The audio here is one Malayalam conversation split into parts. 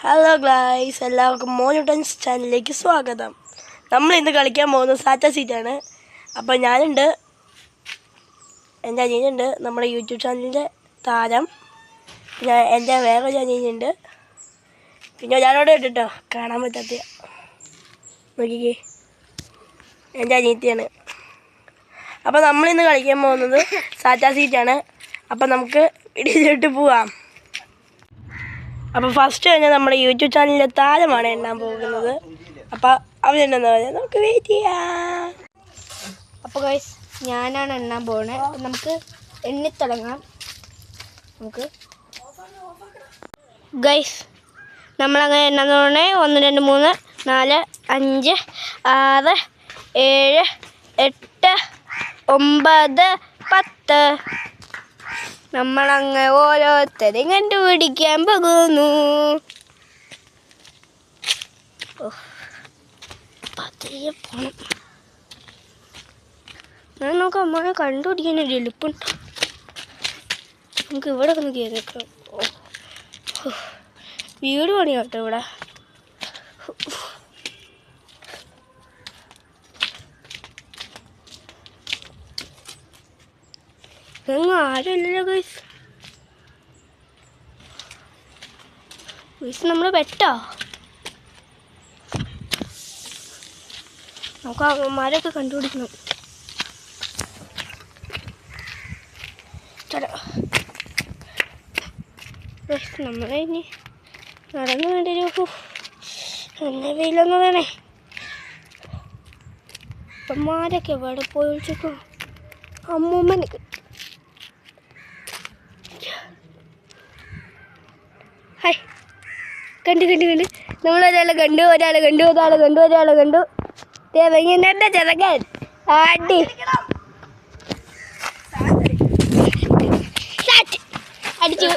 ഹലോ ഗൈസ്, എല്ലാവർക്കും മോനുട്ടൻസ് ചാനലിലേക്ക് സ്വാഗതം. നമ്മൾ ഇന്ന് കളിക്കാൻ പോകുന്നത് സാറ്റ സീറ്റാണ്. അപ്പോൾ ഞാനുണ്ട്, എൻ്റെ അനിയനുണ്ട്, നമ്മുടെ യൂട്യൂബ് ചാനലിൻ്റെ താരം. പിന്നെ എൻ്റെ വേറൊരു അനിയനുണ്ട്, പിന്നെ ഒരാളോടെ ഇട്ടോ കാണാൻ പറ്റാത്ത നോക്കിക്കേ, എൻ്റെ അനിയത്തിയാണ്. അപ്പോൾ നമ്മളിന്ന് കളിക്കാൻ പോകുന്നത് സാറ്റ സീറ്റാണ്. അപ്പോൾ നമുക്ക് വീഡിയോയിലോട്ട് പോവാം. അപ്പോൾ ഫസ്റ്റ് തന്നെ നമ്മുടെ യൂട്യൂബ് ചാനലിലെ താരമാണ് എണ്ണാൻ പോകുന്നത്. അപ്പോൾ അവരെന്താ പറയുക, നമുക്ക് വെയിറ്റ് ചെയ്യാം. അപ്പോൾ ഗൈസ്, ഞാനാണ് എണ്ണാൻ പോകുന്നത്. നമുക്ക് എണ്ണിത്തുടങ്ങാം. നമുക്ക് ഗൈസ് നമ്മളങ്ങനെ എണ്ണാൻ തുടങ്ങണേ. 1 2 3 4 5 6 7 8 9 10. നമ്മളങ്ങ് ഓരോരുത്തരെയും കണ്ടുപിടിക്കാൻ പോകുന്നു. പോണം. ഞാൻ നമുക്ക് അമ്മനെ കണ്ടുപിടിക്കാൻ ഒരു എളുപ്പുണ്ട്. നമുക്ക് ഇവിടെ ഒന്ന് കയറിയേക്കാം. വീട് പണിയാട്ടോ ഇവിടെ. ഇതൊന്നും ആരുമില്ലല്ലോ ഗൈസ്. ഗൈസ് നമ്മൾ പെട്ടോ? നമുക്ക് അമ്മമാരെയൊക്കെ കണ്ടുപിടിക്കണം. നമ്മളെ ഇനി നടന്നു വേണ്ടൊരു എന്നെ വെയിലൊന്നു വേണേ. അമ്മമാരൊക്കെ എവിടെ പോയി വിളിച്ചേക്കോ? അമ്മൂമ്മനൊക്കെ ഹായ് കണ്ടു നമ്മളൊരാളെ കണ്ടു എന്നെ ചെറുക്കാൻ ആട്ടി അടിച്ചു.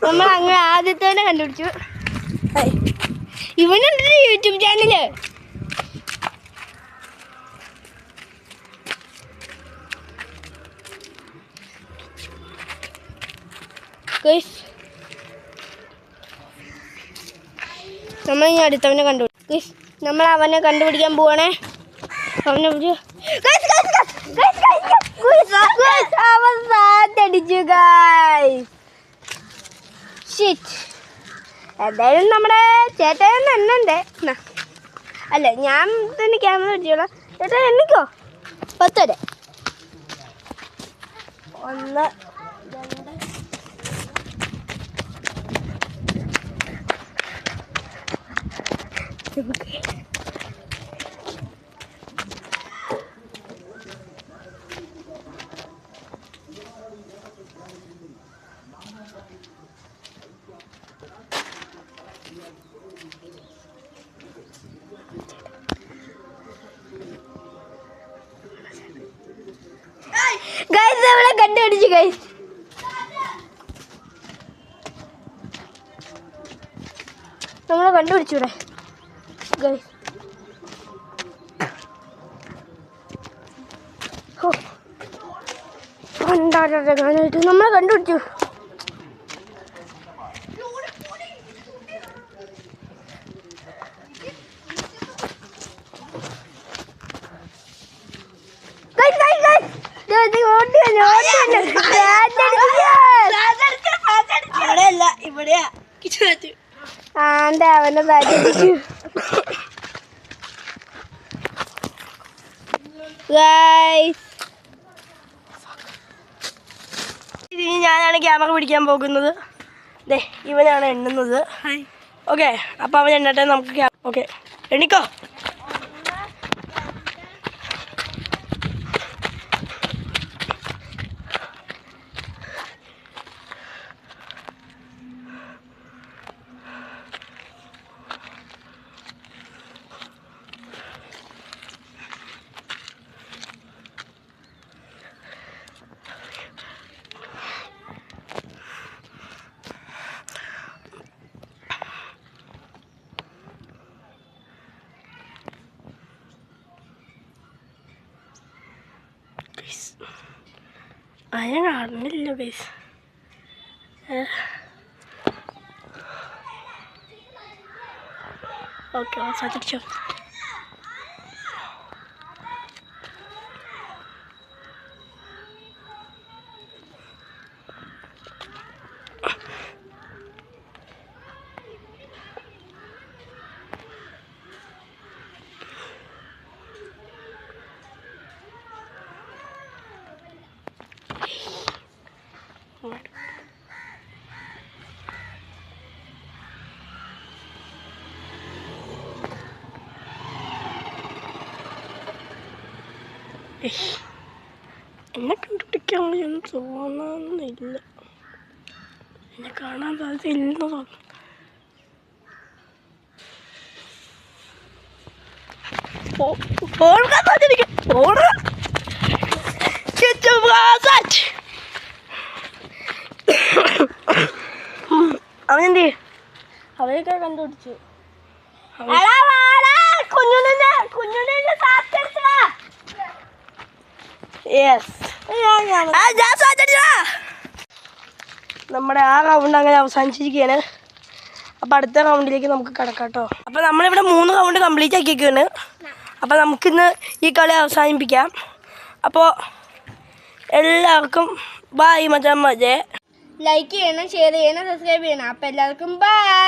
നമ്മൾ അങ്ങനെ ആദ്യത്തെ തന്നെ കണ്ടുപിടിച്ചു. ഇവനുണ്ട് യൂട്യൂബ് ചാനല്. നമ്മൾ ഇനി അടുത്തവനെ കണ്ടുപിടിക്കും. നമ്മൾ അവനെ കണ്ടുപിടിക്കാൻ പോവാണേ. അവനെ അവൻ സാറ്റടിച്ചു ഗൈസ്. എന്തായാലും നമ്മുടെ ചേട്ടൻ എണ്ണണ്ടേ? അല്ല, ഞാൻ തന്നെ ക്യാമറ പിടിച്ചോളാം. ചേട്ടൻ എണ്ണിക്കോ. 10 വരെ. 1 2 ഗൈസ് നമ്മളെ കണ്ടുപിടിച്ചു ഗൈസ്. നമ്മളെ കണ്ടുപിടിച്ചൂടെ ഗൈസ്? കണ്ടായിട്ട് നമ്മളെ കണ്ടുപിടിച്ചു. അവനെ സാറ്റിച്ചു. ഇനി ഞാനാണ് ക്യാമറ പിടിക്കാൻ പോകുന്നത്. ദേ ഇവനാണ് എണ്ണുന്നത്. ഓക്കെ, അപ്പോൾ അവൻ എണ്ണട്ടെ. നമുക്ക് ഓക്കെ എണ്ണിക്കോ. ഞാൻ കാണുന്നില്ല ഗൈസ്. ഓക്കെ സാധിച്ചോ. എന്നെ കണ്ടുപിടിക്കാമെന്ന് തോന്നുന്നില്ല. എന്നെ കാണാൻ സാധ്യതയില്ലെന്ന് തോന്നുന്നു. അവനെന്തേ അവരൊക്കെ കണ്ടുപിടിച്ചു. നമ്മുടെ ആ റൗണ്ട് അങ്ങനെ അവസാനിച്ചിരിക്കുകയാണ്. അപ്പം അടുത്ത റൗണ്ടിലേക്ക് നമുക്ക് കിടക്കാം കേട്ടോ. അപ്പം നമ്മളിവിടെ 3 റൗണ്ട് കംപ്ലീറ്റ് ആക്കിയിരിക്കുകയാണ്. അപ്പം നമുക്കിന്ന് ഈ കളി അവസാനിപ്പിക്കാം. അപ്പോൾ എല്ലാവർക്കും ബൈ മച്ചാ. ലൈക്ക് ചെയ്യണം, ഷെയർ ചെയ്യണം, സബ്സ്ക്രൈബ് ചെയ്യണം. അപ്പം എല്ലാവർക്കും ബൈ.